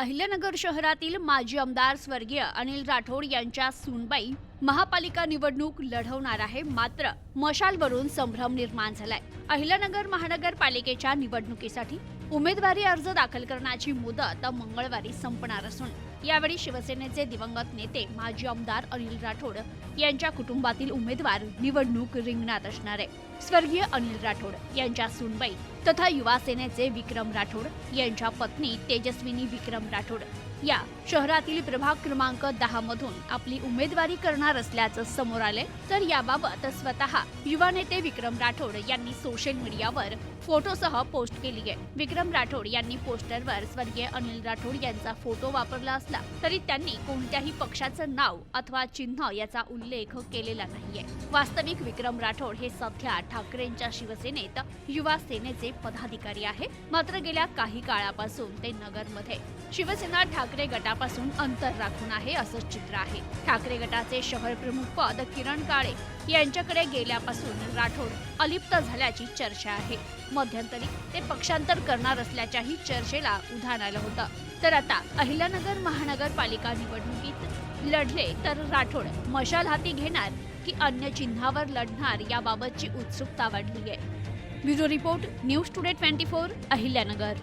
अहिल्यानगर शहरातील माजी आमदार स्वर्गीय अनिल राठोड यांच्या सूनबाई महापालिका निवडणूक लढवणार आहे। मात्र मशालवरून संभ्रम निर्माण झालाय। अहिल्यानगर महानगरपालिकेच्या निवडणुकीसाठी उमेदवारी अर्ज दाखल करण्याची मुदत मंगळवारी संपणार असून यावेळी शिवसेनेचे दिवंगत नेते माजी आमदार अनिल राठोड यांच्या कुटुंबातील उमेदवार निवडणूक रिंगणात असणार आहे। स्वर्गीय अनिल राठोड यांच्या सूनबाई तथा युवा सेनेचे विक्रम राठोड यांच्या पत्नी तेजस्विनी विक्रम राठोड या शहरातील प्रभाग क्रमांक 10 मधून आपली उमेदवारी करणार असल्याचं समोर आले। तर याबाबत स्वतः युवा नेते विक्रम राठोड यांनी सोशल मीडियावर फोटोसह पोस्ट केली आहे। विक्रम राठोड यांनी पोस्टरवर स्वर्गीय अनिल राठोड यांचा फोटो वापरला असला तरी त्यांनी कोणत्याही पक्षाचं नाव अथवा चिन्ह याचा उल्लेख केलेला नाहीये। वास्तविक विक्रम राठोड हे सध्या ठाकरेंच्या शिवसेनेत युवा सेनेचे पदाधिकारी आहे। मात्र गेल्या काही काळापासून ते नगरमध्ये शिवसेना ठाकरे गटापासून अंतर राखून आहे असं चित्र आहे। ठाकरे गटाचे शहर प्रमुख पद किरण काळे यांच्याकडे गेल्यापासून राठोड अलिप्त झाल्याची चर्चा आहे। मध्यंतरी ते पक्षांतर करणार असल्याच्याही चर्चेला उधाण आलं होतं। तर आता अहिल्यानगर महानगरपालिका निवडणुकीत लढले तर राठोड मशाल हाती घेणार की अन्य चिन्हावर लढणार याबाबतची उत्सुकता वाढली आहे। Bureau report, news today 24, Ahilyanagar.